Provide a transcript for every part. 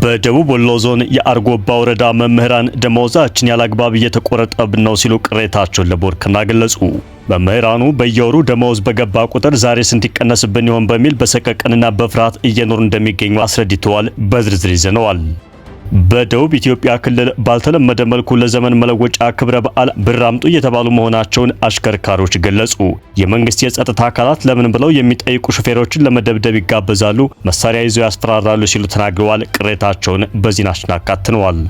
በደቡብ ወሎ ዞን የአርጎባ ወረዳ መምህራን ደሞዛችን ያላግባብ እየተቆረጠብን ነው ሲሉ ቅሬታቸውን ለቦርከና ገለጹ። መምህራኑ በየወሩ ደሞዝ በገባ ቁጥር ዛሬ ስንት ይቀነስብን ይሆን በሚል በሰቀቀንና በፍርሃት እየኖሩ እንደሚገኙ አስረድተዋል። በዝርዝር ይዘነዋል። በደቡብ ኢትዮጵያ ክልል ባልተለመደ መልኩ ለዘመን መለወጫ ክብረ በዓል ብር አምጡ እየተባሉ መሆናቸውን አሽከርካሪዎች ገለጹ። የመንግስት የጸጥታ አካላት ለምን ብለው የሚጠይቁ ሹፌሮችን ለመደብደብ ይጋበዛሉ፣ መሳሪያ ይዘው ያስፈራራሉ ሲሉ ተናግረዋል። ቅሬታቸውን በዜናችን አካትነዋል።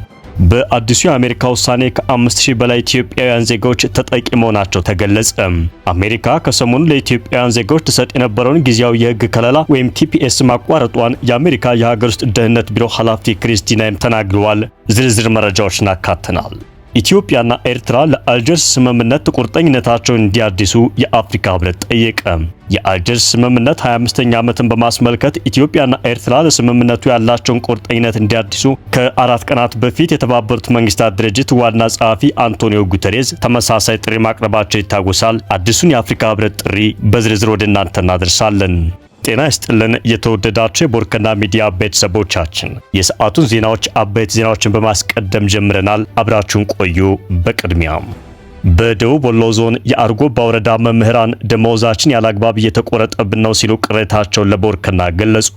በአዲሱ የአሜሪካ ውሳኔ ከ5000 በላይ ኢትዮጵያውያን ዜጎች ተጠቂ መሆናቸው ተገለጸ። አሜሪካ ከሰሞኑ ለኢትዮጵያውያን ዜጎች ተሰጥ የነበረውን ጊዜያዊ የህግ ከለላ ወይም ቲፒኤስ ማቋረጧን የአሜሪካ የሀገር ውስጥ ደህንነት ቢሮ ኃላፊ ክሪስቲናም ተናግረዋል። ዝርዝር መረጃዎችን አካተናል። ኢትዮጵያና ኤርትራ ለአልጀርስ ስምምነት ቁርጠኝነታቸውን እንዲያድሱ የአፍሪካ ህብረት ጠየቀ። የአልጀርስ ስምምነት 25ኛ ዓመትን በማስመልከት ኢትዮጵያና ኤርትራ ለስምምነቱ ያላቸውን ቁርጠኝነት እንዲያድሱ ከ4 ቀናት በፊት የተባበሩት መንግስታት ድርጅት ዋና ጸሐፊ አንቶኒዮ ጉተሬዝ ተመሳሳይ ጥሪ ማቅረባቸው ይታወሳል። አዲሱን የአፍሪካ ህብረት ጥሪ በዝርዝር ወደ እናንተ እናደርሳለን። ጤና ይስጥልን የተወደዳችሁ የቦርከና ሚዲያ ቤተሰቦቻችን፣ የሰዓቱን ዜናዎች አበይት ዜናዎችን በማስቀደም ጀምረናል። አብራችሁን ቆዩ። በቅድሚያም በደቡብ ወሎ ዞን የአርጎባ ወረዳ መምህራን ደሞዛችን ያላግባብ እየተቆረጠብን ነው ሲሉ ቅሬታቸውን ለቦርከና ገለጹ።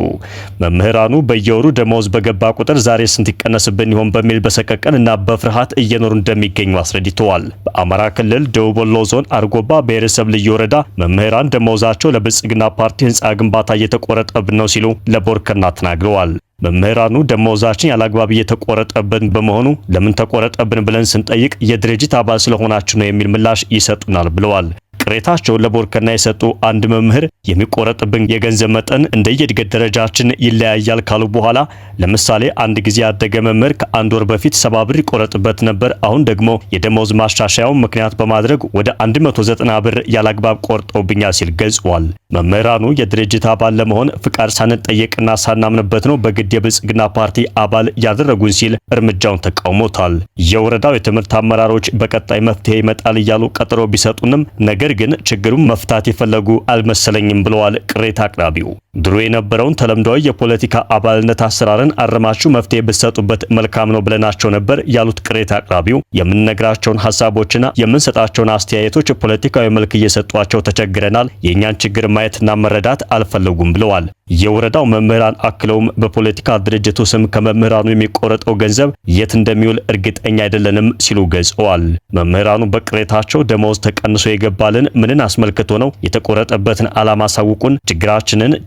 መምህራኑ በየወሩ ደሞዝ በገባ ቁጥር ዛሬ ስንት ይቀነስብን ይሆን በሚል በሰቀቀንና በፍርሃት እየኖሩ እንደሚገኙ አስረድተዋል። በአማራ ክልል ደቡብ ወሎ ዞን አርጎባ ብሔረሰብ ልዩ ወረዳ መምህራን ደሞዛቸው ለብልጽግና ፓርቲ ህንፃ ግንባታ እየተቆረጠብን ነው ሲሉ ለቦርከና ተናግረዋል። መምህራኑ ደሞዛችን ያላግባብ እየተቆረጠብን በመሆኑ ለምን ተቆረጠብን ብለን ስንጠይቅ የድርጅት አባል ስለሆናችሁ ነው የሚል ምላሽ ይሰጡናል ብለዋል። ቅሬታቸውን ለቦርከና የሰጡ አንድ መምህር የሚቆረጥብን የገንዘብ መጠን እንደየእድገት ደረጃችን ይለያያል ካሉ በኋላ ለምሳሌ አንድ ጊዜ ያደገ መምህር ከአንድ ወር በፊት 70 ብር ይቆረጥበት ነበር። አሁን ደግሞ የደሞዝ ማሻሻያውን ምክንያት በማድረግ ወደ 190 ብር ያላግባብ ቆርጠውብኛል ሲል ገልጿል። መምህራኑ የድርጅት አባል ለመሆን ፍቃድ ሳንጠየቅና ሳናምንበት ነው በግድ የብልጽግና ፓርቲ አባል ያደረጉን ሲል እርምጃውን ተቃውሞታል። የወረዳው የትምህርት አመራሮች በቀጣይ መፍትሄ ይመጣል እያሉ ቀጠሮ ቢሰጡንም ነገር ግን ችግሩን መፍታት የፈለጉ አልመሰለኝም ብለዋል ቅሬታ አቅራቢው። ድሮ የነበረውን ተለምዷዊ የፖለቲካ አባልነት አሰራርን አረማችሁ መፍትሄ ብትሰጡበት መልካም ነው ብለናቸው ነበር ያሉት ቅሬታ አቅራቢው የምንነግራቸውን ሐሳቦችና የምንሰጣቸውን አስተያየቶች ፖለቲካዊ መልክ እየሰጧቸው ተቸግረናል፣ የእኛን ችግር ማየትና መረዳት አልፈለጉም ብለዋል። የወረዳው መምህራን አክለውም በፖለቲካ ድርጅቱ ስም ከመምህራኑ የሚቆረጠው ገንዘብ የት እንደሚውል እርግጠኛ አይደለንም ሲሉ ገልጸዋል። መምህራኑ በቅሬታቸው ደሞዝ ተቀንሶ የገባልን ምንን አስመልክቶ ነው? የተቆረጠበትን ዓላማ ሳውቁን፣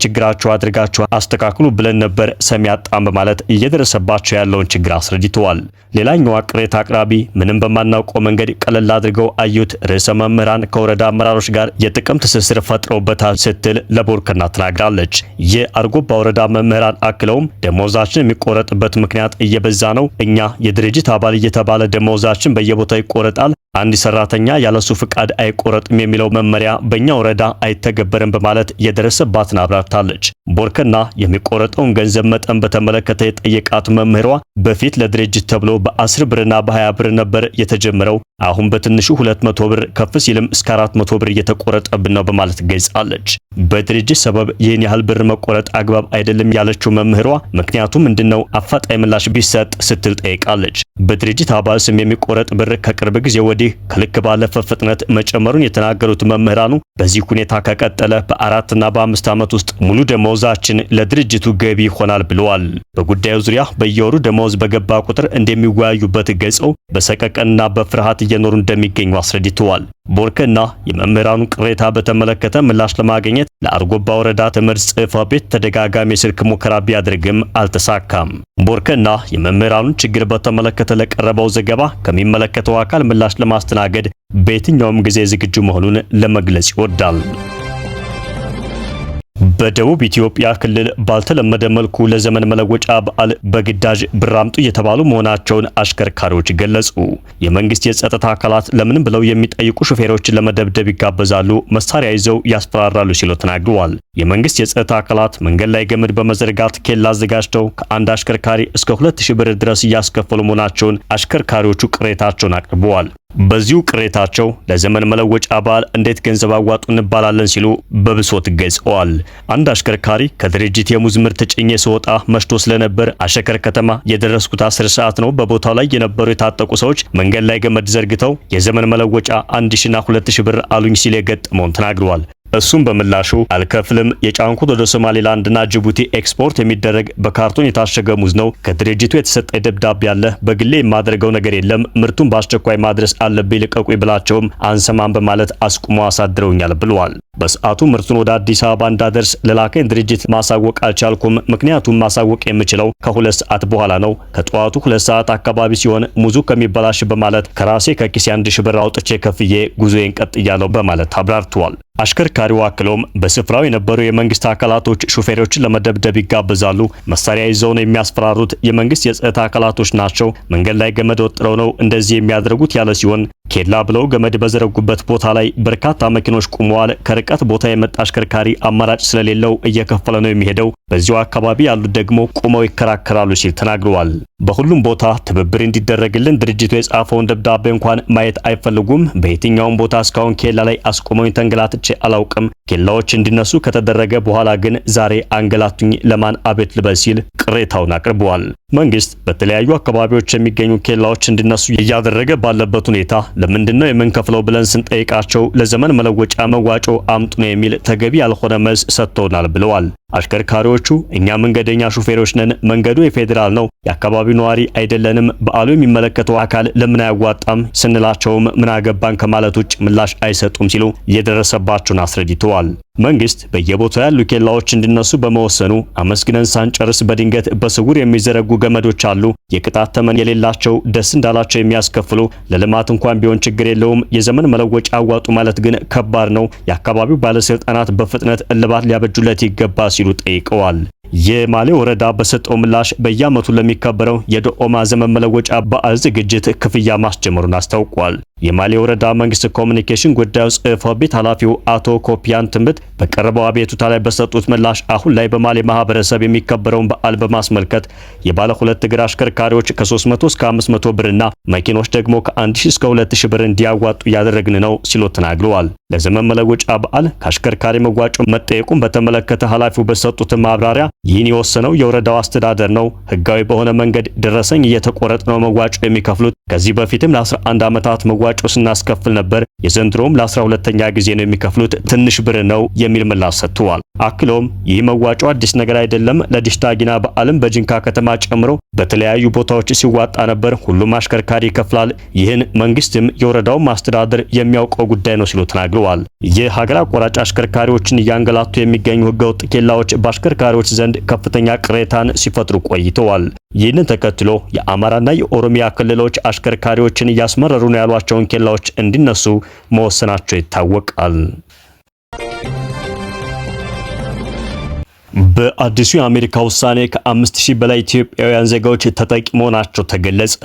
ችግራችሁ አድርጋችሁ አስተካክሉ ብለን ነበር ሰሚ አጣም በማለት እየደረሰባቸው ያለውን ችግር አስረድተዋል። ሌላኛዋ ቅሬታ አቅራቢ ምንም በማናውቀው መንገድ ቀለል አድርገው አዩት፣ ርዕሰ መምህራን ከወረዳ አመራሮች ጋር የጥቅም ትስስር ፈጥረውበታል ስትል ለቦርከና ተናግራለች። የአርጎባ ወረዳ መምህራን አክለውም ደሞዛችን የሚቆረጥበት ምክንያት እየበዛ ነው። እኛ የድርጅት አባል እየተባለ ደሞዛችን በየቦታው ይቆረጣል። አንድ ሰራተኛ ያለሱ ፍቃድ አይቆረጥም የሚለው መመሪያ በእኛ ወረዳ አይተገበርም በማለት የደረሰባትን አብራርታለች። ቦርከና የሚቆረጠውን ገንዘብ መጠን በተመለከተ የጠየቃት መምህሯ በፊት ለድርጅት ተብሎ በ10 ብርና በ20 ብር ነበር የተጀመረው። አሁን በትንሹ 200 ብር ከፍ ሲልም እስከ 400 ብር እየተቆረጠብን ነው በማለት ገልጻለች። በድርጅት ሰበብ ይህን ያህል ብር መቆረጥ አግባብ አይደለም ያለችው መምህሯ ምክንያቱም ምንድነው አፋጣኝ ምላሽ ቢሰጥ ስትል ጠይቃለች። በድርጅት አባል ስም የሚቆረጥ ብር ከቅርብ ጊዜ ወዲህ ከልክ ባለፈ ፍጥነት መጨመሩን የተናገሩት መምህራኑ በዚህ ሁኔታ ከቀጠለ በ4 እና በ5 ዓመት ውስጥ ሙሉ ደሞዛችን ለድርጅቱ ገቢ ይሆናል ብለዋል። በጉዳዩ ዙሪያ በየወሩ ደሞዝ በገባ ቁጥር እንደሚወያዩበት ገልጸው በሰቀቀንና በፍርሃት እየኖሩ እንደሚገኙ አስረድተዋል። ቦርከና የመምህራኑ ቅሬታ በተመለከተ ምላሽ ለማግኘት ለአርጎባ ወረዳ ትምህርት ጽሕፈት ቤት ተደጋጋሚ የስልክ ሙከራ ቢያደርግም አልተሳካም። ቦርከና የመምህራኑን ችግር በተመለከተ ለቀረበው ዘገባ ከሚመለከተው አካል ምላሽ ለማስተናገድ በየትኛውም ጊዜ ዝግጁ መሆኑን ለመግለጽ ይወዳል። በደቡብ ኢትዮጵያ ክልል ባልተለመደ መልኩ ለዘመን መለወጫ በዓል በግዳጅ ብር አምጡ እየተባሉ መሆናቸውን አሽከርካሪዎች ገለጹ። የመንግስት የጸጥታ አካላት ለምን ብለው የሚጠይቁ ሹፌሮችን ለመደብደብ ይጋበዛሉ፣ መሳሪያ ይዘው ያስፈራራሉ ሲሉ ተናግረዋል። የመንግስት የጸጥታ አካላት መንገድ ላይ ገመድ በመዘርጋት ኬላ አዘጋጅተው ከአንድ አሽከርካሪ እስከ 2000 ብር ድረስ እያስከፈሉ መሆናቸውን አሽከርካሪዎቹ ቅሬታቸውን አቅርበዋል። በዚሁ ቅሬታቸው ለዘመን መለወጫ በዓል እንዴት ገንዘብ አዋጡ እንባላለን ሲሉ በብሶት ገልጸዋል። አንድ አሽከርካሪ ከድርጅት የሙዝ ምርት ጭኜ ስወጣ መሽቶ ስለነበር አሸከር ከተማ የደረስኩት 10 ሰዓት ነው። በቦታው ላይ የነበሩ የታጠቁ ሰዎች መንገድ ላይ ገመድ ዘርግተው የዘመን መለወጫ 1000 እና 2000 ብር አሉኝ ሲል የገጠመውን ተናግረዋል። እሱም በምላሹ አልከፍልም፣ የጫንኩት ወደ ሶማሌላንድና ጅቡቲ ኤክስፖርት የሚደረግ በካርቶን የታሸገ ሙዝ ነው። ከድርጅቱ የተሰጠ ደብዳቤ አለ። በግሌ የማድረገው ነገር የለም። ምርቱን በአስቸኳይ ማድረስ አለብኝ፣ ልቀቁኝ ብላቸውም አንሰማም በማለት አስቁመው አሳድረውኛል ብለዋል። በሰዓቱ ምርቱን ወደ አዲስ አበባ እንዳደርስ ለላከኝ ድርጅት ማሳወቅ አልቻልኩም። ምክንያቱም ማሳወቅ የምችለው ከ2 ሰዓት በኋላ ነው። ከጠዋቱ 2 ሰዓት አካባቢ ሲሆን ሙዙ ከሚበላሽ በማለት ከራሴ ከኪሴ 1000 ብር አውጥቼ ከፍዬ ጉዞዬን ቀጥያለሁ በማለት አብራርተዋል። አሽከርካሪው አክሎም በስፍራው የነበሩ የመንግስት አካላቶች ሹፌሮችን ለመደብደብ ይጋበዛሉ። መሳሪያ ይዘው ነው የሚያስፈራሩት። የመንግስት የጸጥታ አካላቶች ናቸው። መንገድ ላይ ገመድ ወጥረው ነው እንደዚህ የሚያደርጉት ያለ ሲሆን ኬላ ብለው ገመድ በዘረጉበት ቦታ ላይ በርካታ መኪኖች ቆመዋል። ከርቀት ቦታ የመጣ አሽከርካሪ አማራጭ ስለሌለው እየከፈለ ነው የሚሄደው። በዚሁ አካባቢ ያሉት ደግሞ ቆመው ይከራከራሉ ሲል ተናግረዋል። በሁሉም ቦታ ትብብር እንዲደረግልን ድርጅቱ የጻፈውን ደብዳቤ እንኳን ማየት አይፈልጉም። በየትኛውም ቦታ እስካሁን ኬላ ላይ አስቆመኝ ተንገላትቼ አላውቅም። ኬላዎች እንዲነሱ ከተደረገ በኋላ ግን ዛሬ አንገላቱኝ፣ ለማን አቤት ልበል ሲል ቅሬታውን አቅርበዋል። መንግስት በተለያዩ አካባቢዎች የሚገኙ ኬላዎች እንዲነሱ እያደረገ ባለበት ሁኔታ ለምንድነው የምንከፍለው ብለን ስንጠይቃቸው ለዘመን መለወጫ መዋጮ አምጡ ነው የሚል ተገቢ ያልሆነ መልስ ሰጥተውናል ብለዋል። አሽከርካሪዎቹ እኛ መንገደኛ ሹፌሮች ነን፣ መንገዱ የፌዴራል ነው፣ የአካባቢው ነዋሪ አይደለንም፣ በዓሉ የሚመለከተው አካል ለምን አያዋጣም ስንላቸውም ምን አገባን ከማለት ውጭ ምላሽ አይሰጡም ሲሉ እየደረሰባቸውን አስረድተዋል። መንግስት በየቦታው ያሉ ኬላዎች እንዲነሱ በመወሰኑ አመስግነን ሳንጨርስ በድንገት በስውር የሚዘረጉ ገመዶች አሉ። የቅጣት ተመን የሌላቸው ደስ እንዳላቸው የሚያስከፍሉ ለልማት እንኳን ቢሆን ችግር የለውም። የዘመን መለወጫ አዋጡ ማለት ግን ከባድ ነው። የአካባቢው ባለስልጣናት በፍጥነት እልባት ሊያበጁለት ይገባ ሲሉ ጠይቀዋል። የማሌ ወረዳ በሰጠው ምላሽ በየዓመቱ ለሚከበረው የዶኦማ ዘመን መለወጫ በዓል ዝግጅት ክፍያ ማስጀመሩን አስታውቋል። የማሌ ወረዳ መንግስት ኮሚኒኬሽን ጉዳዮች ጽሕፈት ቤት ኃላፊው አቶ ኮፒያን ትምት በቀረበው አቤቱታ ላይ በሰጡት ምላሽ አሁን ላይ በማሌ ማህበረሰብ የሚከበረውን በዓል በማስመልከት የባለ 2 እግር አሽከርካሪዎች ከ300 እስከ 500 ብርና መኪኖች ደግሞ ከ1000 እስከ 2000 ብር እንዲያዋጡ እያደረግን ነው ሲሉ ተናግረዋል። ለዘመን መለወጫ በዓል ከአሽከርካሪ መዋጮ መጠየቁን በተመለከተ ኃላፊው በሰጡት ማብራሪያ ይህን የወሰነው የወረዳው አስተዳደር ነው። ህጋዊ በሆነ መንገድ ደረሰኝ እየተቆረጠ ነው መዋጮ የሚከፍሉት። ከዚህ በፊትም ለ11 ዓመታት መዋጮ ስናስከፍል ነበር። የዘንድሮም ለ12ኛ ጊዜ ነው የሚከፍሉት፣ ትንሽ ብር ነው የሚል ምላሽ ሰጥተዋል። አክሎም ይህ መዋጮ አዲስ ነገር አይደለም። ለዲሽታጊና በዓልም በጅንካ ከተማ ጨምሮ በተለያዩ ቦታዎች ሲዋጣ ነበር። ሁሉም አሽከርካሪ ይከፍላል። ይህን መንግስትም የወረዳው ማስተዳደር የሚያውቀው ጉዳይ ነው ሲሉ ተናግረዋል። የሀገር አቋራጭ አሽከርካሪዎችን እያንገላቱ የሚገኙ ህገወጥ ኬላዎች በአሽከርካሪዎች ዘንድ ከፍተኛ ቅሬታን ሲፈጥሩ ቆይተዋል። ይህንን ተከትሎ የአማራና የኦሮሚያ ክልሎች አሽከርካሪዎችን እያስመረሩ ነው ያሏቸውን ኬላዎች እንዲነሱ መወሰናቸው ይታወቃል። በአዲሱ የአሜሪካ ውሳኔ ከ5000 በላይ ኢትዮጵያውያን ዜጋዎች ተጠቂ መሆናቸው ተገለጸ።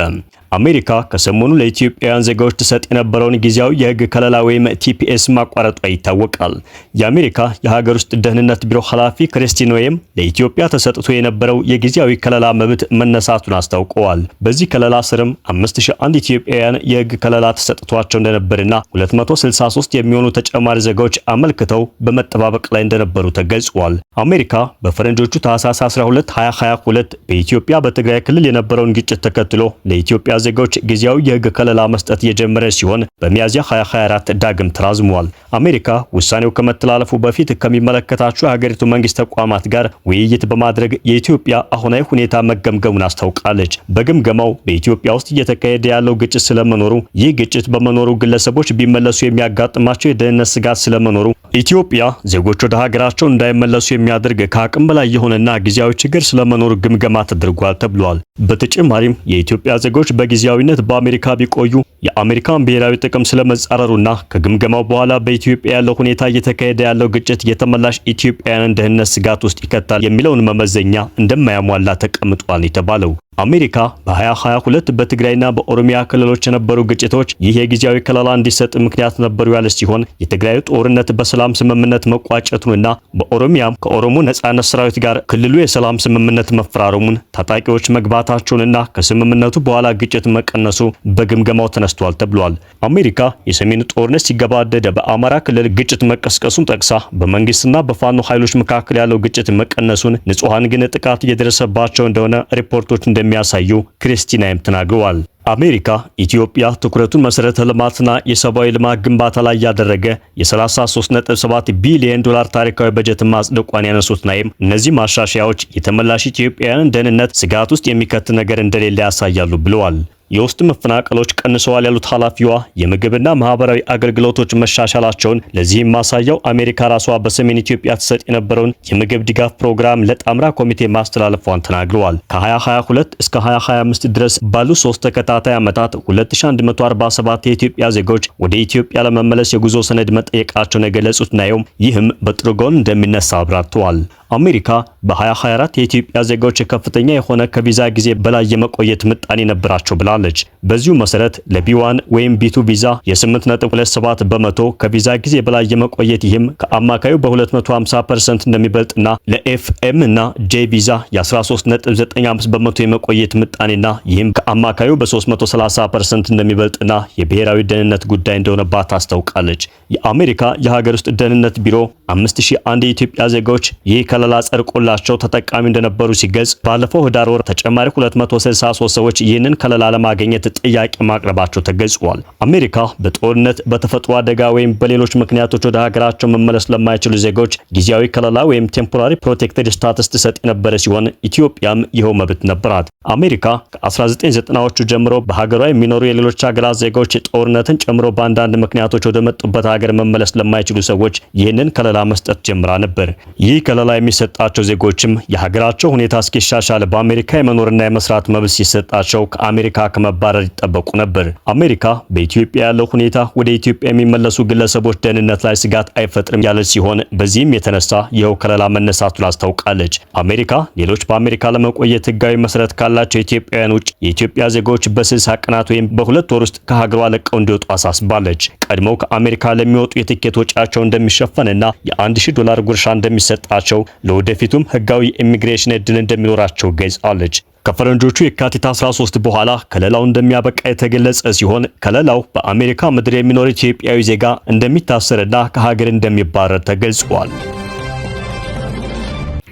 አሜሪካ ከሰሞኑ ለኢትዮጵያውያን ዜጋዎች ትሰጥ የነበረውን ጊዜያዊ የህግ ከለላ ወይም ቲፒኤስ ማቋረጧ ይታወቃል። የአሜሪካ የሀገር ውስጥ ደህንነት ቢሮ ኃላፊ ክሪስቲን ኖኤም ለኢትዮጵያ ተሰጥቶ የነበረው የጊዜያዊ ከለላ መብት መነሳቱን አስታውቀዋል። በዚህ ከለላ ስርም 5001 ኢትዮጵያውያን የህግ ከለላ ተሰጥቷቸው እንደነበርና 263 የሚሆኑ ተጨማሪ ዜጋዎች አመልክተው በመጠባበቅ ላይ እንደነበሩ ተገልጿል። አሜሪካ በፈረንጆቹ ታህሳስ 12 2022 በኢትዮጵያ በትግራይ ክልል የነበረውን ግጭት ተከትሎ ለኢትዮጵያ ዜጎች ጊዜያዊ የህግ ከለላ መስጠት የጀመረ ሲሆን በሚያዝያ 2024 ዳግም ተራዝሟል። አሜሪካ ውሳኔው ከመተላለፉ በፊት ከሚመለከታቸው የሀገሪቱ መንግስት ተቋማት ጋር ውይይት በማድረግ የኢትዮጵያ አሁናዊ ሁኔታ መገምገሙን አስታውቃለች። በግምገማው በኢትዮጵያ ውስጥ እየተካሄደ ያለው ግጭት ስለመኖሩ፣ ይህ ግጭት በመኖሩ ግለሰቦች ቢመለሱ የሚያጋጥማቸው የደህንነት ስጋት ስለመኖሩ፣ ኢትዮጵያ ዜጎች ወደ ሀገራቸው እንዳይመለሱ የሚያደርግ ከአቅም በላይ የሆነና ጊዜያዊ ችግር ስለመኖሩ ግምገማ ተደርጓል ተብሏል። በተጨማሪም የኢትዮጵያ ዜጎች በጊዜያዊነት በአሜሪካ ቢቆዩ የአሜሪካን ብሔራዊ ጥቅም ስለመጻረሩና ከግምገማው በኋላ በኢትዮጵያ ያለው ሁኔታ እየተካሄደ ያለው ግጭት የተመላሽ ኢትዮጵያውያን ደህንነት ስጋት ውስጥ ይከታል የሚለውን መመዘኛ እንደማያሟላ ተቀምጧል የተባለው አሜሪካ በ2022 በትግራይና በኦሮሚያ ክልሎች የነበሩ ግጭቶች ይህ የጊዜያዊ ከለላ እንዲሰጥ ምክንያት ነበሩ ያለ ሲሆን የትግራዩ ጦርነት በሰላም ስምምነት መቋጨቱንና በኦሮሚያም ከኦሮሞ ነጻነት ሰራዊት ጋር ክልሉ የሰላም ስምምነት መፈራረሙን ታጣቂዎች መግባታቸውንና ከስምምነቱ በኋላ ግጭት ግጭት መቀነሱ በግምገማው ተነስቷል ተብሏል። አሜሪካ የሰሜኑ ጦርነት ሲገባደድ በአማራ ክልል ግጭት መቀስቀሱን ጠቅሳ በመንግስትና በፋኖ ኃይሎች መካከል ያለው ግጭት መቀነሱን፣ ንጹሃን ግን ጥቃት እየደረሰባቸው እንደሆነ ሪፖርቶች እንደሚያሳዩ ክሪስቲናም ተናግረዋል። አሜሪካ ኢትዮጵያ ትኩረቱን መሰረተ ልማትና የሰብአዊ ልማት ግንባታ ላይ ያደረገ የ33.7 ቢሊዮን ዶላር ታሪካዊ በጀት ማጽደቋን ያነሱት ናይም እነዚህ ማሻሻያዎች የተመላሽ ኢትዮጵያውያን ደህንነት ስጋት ውስጥ የሚከት ነገር እንደሌለ ያሳያሉ ብለዋል። የውስጥ መፈናቀሎች ቀንሰዋል ያሉት ኃላፊዋ የምግብና ማህበራዊ አገልግሎቶች መሻሻላቸውን፣ ለዚህም ማሳያው አሜሪካ ራሷ በሰሜን ኢትዮጵያ ተሰጥ የነበረውን የምግብ ድጋፍ ፕሮግራም ለጣምራ ኮሚቴ ማስተላለፏን ተናግረዋል። ከ2022 እስከ 2025 ድረስ ባሉ 3 ተከታታይ ዓመታት 2147 የኢትዮጵያ ዜጎች ወደ ኢትዮጵያ ለመመለስ የጉዞ ሰነድ መጠየቃቸውን የገለጹት ናዮም ይህም በጥሩ ጎን እንደሚነሳ አብራርተዋል። አሜሪካ በ2024 የኢትዮጵያ ዜጎች ከፍተኛ የሆነ ከቪዛ ጊዜ በላይ የመቆየት ምጣኔ ነበራቸው ብላለች። በዚሁ መሰረት ለቢ1 ወይም ቢ2 ቪዛ የ8.27 በመቶ ከቪዛ ጊዜ በላይ የመቆየት ይህም ከአማካዩ በ250% እንደሚበልጥና ለኤፍኤም እና ጄ ቪዛ የ13.95 በመቶ የመቆየት ምጣኔና ይህም ከአማካዩ በ330% እንደሚበልጥና የብሔራዊ ደህንነት ጉዳይ እንደሆነባት አስታውቃለች። የአሜሪካ የሀገር ውስጥ ደህንነት ቢሮ 5001 የኢትዮጵያ ዜጎች ይህ ከለላ ጸድቆላቸው ተጠቃሚ እንደነበሩ ሲገልጽ ባለፈው ህዳር ወር ተጨማሪ 263 ሰዎች ይህንን ከለላ ለማግኘት ጥያቄ ማቅረባቸው ተገልጿል። አሜሪካ በጦርነት በተፈጥሮ አደጋ ወይም በሌሎች ምክንያቶች ወደ ሀገራቸው መመለስ ለማይችሉ ዜጎች ጊዜያዊ ከለላ ወይም ቴምፖራሪ ፕሮቴክትድ ስታተስ ትሰጥ የነበረ ሲሆን ኢትዮጵያም ይኸው መብት ነበራት። አሜሪካ ከ1990ዎቹ ጀምሮ በሀገሯ የሚኖሩ የሌሎች ሀገራት ዜጎች ጦርነትን ጨምሮ በአንዳንድ ምክንያቶች ወደ መጡበት ሀገር መመለስ ለማይችሉ ሰዎች ይህንን ከለላ መስጠት ጀምራ ነበር። ይህ ከለላ የሚሰጣቸው ዜጎችም የሀገራቸው ሁኔታ እስኪሻሻል በአሜሪካ የመኖርና የመስራት መብት ሲሰጣቸው ከአሜሪካ ከመባረር ይጠበቁ ነበር። አሜሪካ በኢትዮጵያ ያለው ሁኔታ ወደ ኢትዮጵያ የሚመለሱ ግለሰቦች ደህንነት ላይ ስጋት አይፈጥርም ያለች ሲሆን በዚህም የተነሳ ይኸው ከለላ መነሳቱን አስታውቃለች። አሜሪካ ሌሎች በአሜሪካ ለመቆየት ህጋዊ መሰረት ካላቸው ኢትዮጵያውያን ውጭ የኢትዮጵያ ዜጎች በ60 ቀናት ወይም በሁለት ወር ውስጥ ከሀገሯ ለቀው እንዲወጡ አሳስባለች። ቀድሞው ከአሜሪካ ለሚወጡ የትኬት ወጪያቸው እንደሚሸፈንና $1000 ጉርሻ እንደሚሰጣቸው ለወደፊቱም ህጋዊ ኢሚግሬሽን እድል እንደሚኖራቸው ገልጻለች። ከፈረንጆቹ የካቲት 13 በኋላ ከለላው እንደሚያበቃ የተገለጸ ሲሆን ከለላው በአሜሪካ ምድር የሚኖር ኢትዮጵያዊ ዜጋ እንደሚታሰርና ከሀገር እንደሚባረር ተገልጿል።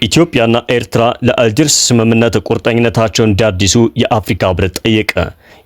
ኢትዮጵያና ኤርትራ ለአልጀርስ ስምምነት ቁርጠኝነታቸውን እንዲያድሱ የአፍሪካ ህብረት ጠየቀ።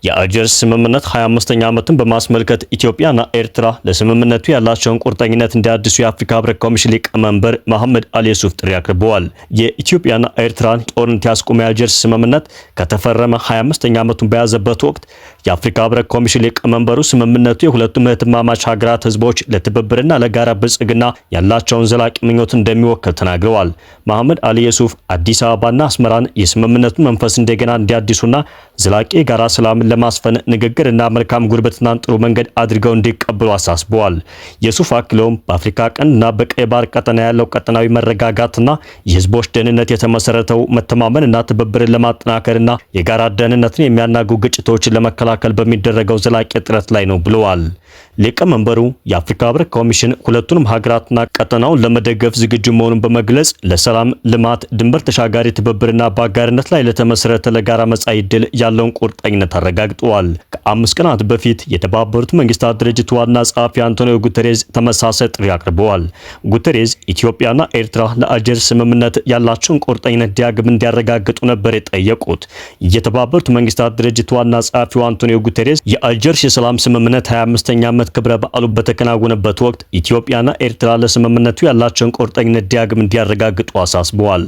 የአልጀርስ ስምምነት 25ኛ ዓመትን በማስመልከት ኢትዮጵያና ኤርትራ ለስምምነቱ ያላቸውን ቁርጠኝነት እንዲያድሱ የአፍሪካ ህብረት ኮሚሽን ሊቀመንበር መሐመድ አሊ ዩሱፍ ጥሪ አቅርበዋል። የኢትዮጵያና ኤርትራን ጦርነት ያስቆመ የአልጀርስ ስምምነት ከተፈረመ 25ኛ ዓመቱን በያዘበት ወቅት የአፍሪካ ህብረት ኮሚሽን ሊቀመንበሩ ስምምነቱ የሁለቱም እህትማማች ሀገራት ህዝቦች ለትብብርና ለጋራ ብልጽግና ያላቸውን ዘላቂ ምኞት እንደሚወክል ተናግረዋል። መሐመድ አሊ ዩሱፍ አዲስ አበባና አስመራን የስምምነቱን መንፈስ እንደገና እንዲያድሱና ዘላቂ የጋራ ሰላምን ለማስፈን ንግግርና መልካም ጉርብትናን ጥሩ መንገድ አድርገው እንዲቀበሉ አሳስበዋል። ዩሱፍ አክለውም በአፍሪካ ቀንድና በቀይ ባህር ቀጠና ያለው ቀጠናዊ መረጋጋትና የህዝቦች ደህንነት የተመሰረተው መተማመንና ትብብርን ለማጠናከርና የጋራ ደህንነትን የሚያናጉ ግጭቶችን ለመከላከል በሚደረገው ዘላቂ ጥረት ላይ ነው ብለዋል። ሊቀመንበሩ የአፍሪካ ህብረት ኮሚሽን ሁለቱንም ሀገራትና ቀጠናውን ለመደገፍ ዝግጁ መሆኑን በመግለጽ ለሰላም፣ ልማት፣ ድንበር ተሻጋሪ ትብብርና በአጋርነት ላይ ለተመሰረተ ለጋራ መጻኢ ዕድል ያለውን ቁርጠኝነት አረጋግጠዋል። ከ5 ቀናት በፊት የተባበሩት መንግስታት ድርጅት ዋና ጸሐፊ አንቶኒዮ ጉተሬዝ ተመሳሳይ ጥሪ አቅርበዋል። ጉተሬዝ ኢትዮጵያና ኤርትራ ለአልጀርስ ስምምነት ያላቸውን ቁርጠኝነት ዳግም እንዲያረጋግጡ ነበር የጠየቁት። የተባበሩት መንግስታት ድርጅት ዋና ጸሐፊው አንቶኒዮ ጉተሬዝ የአልጀርስ የሰላም ስምምነት 25ኛ ዓመት ክብረ በዓሉ በተከናወነበት ወቅት ኢትዮጵያና ኤርትራ ለስምምነቱ ያላቸውን ቁርጠኝነት ዳግም እንዲያረጋግጡ አሳስበዋል።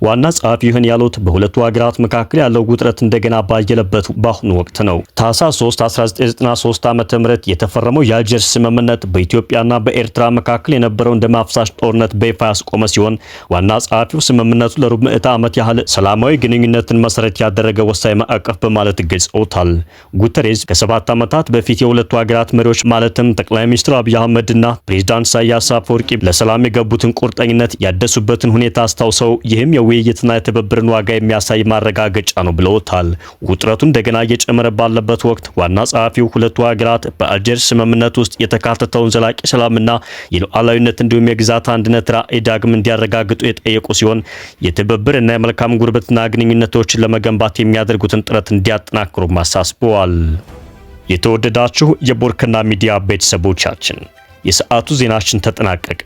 ዋና ጸሐፊ ይህን ያሉት በሁለቱ ሀገራት መካከል ያለው ውጥረት እንደገና ባየለበት በአሁኑ ወቅት ነው። ታህሳስ 3 1993 ዓ.ም የተፈረመው የአልጀርስ ስምምነት በኢትዮጵያና በኤርትራ መካከል የነበረውን ደም አፍሳሽ ጦርነት በይፋ ያስቆመ ሲሆን ዋና ጸሐፊው ስምምነቱ ለሩብ ምዕተ ዓመት ያህል ሰላማዊ ግንኙነትን መሰረት ያደረገ ወሳኝ ማዕቀፍ በማለት ገልጸውታል። ጉተሬዝ ከ7 ዓመታት በፊት የሁለቱ ሀገራት መሪዎች ማለትም ጠቅላይ ሚኒስትር አብይ አህመድና ፕሬዝዳንት ኢሳያስ አፈወርቂ ለሰላም የገቡትን ቁርጠኝነት ያደሱበትን ሁኔታ አስታውሰው ይህም የውይይትና የትብብርን ዋጋ የሚያሳይ ማረጋገጫ ነው ብለውታል። ውጥረቱ እንደገና እየጨመረ እየጨመረ ባለበት ወቅት ዋና ጸሐፊው ሁለቱ ሀገራት በአልጀርስ ስምምነት ውስጥ የተካተተውን ዘላቂ ሰላምና የሉዓላዊነት እንዲሁም የግዛት አንድነት ራዕይ ዳግም እንዲያረጋግጡ የጠየቁ ሲሆን የትብብርና የመልካም ጉርብትና ግንኙነቶችን ለመገንባት የሚያደርጉትን ጥረት እንዲያጠናክሩም አሳስበዋል። የተወደዳችሁ የቦርከና ሚዲያ ቤተሰቦቻችን የሰዓቱ ዜናችን ተጠናቀቀ።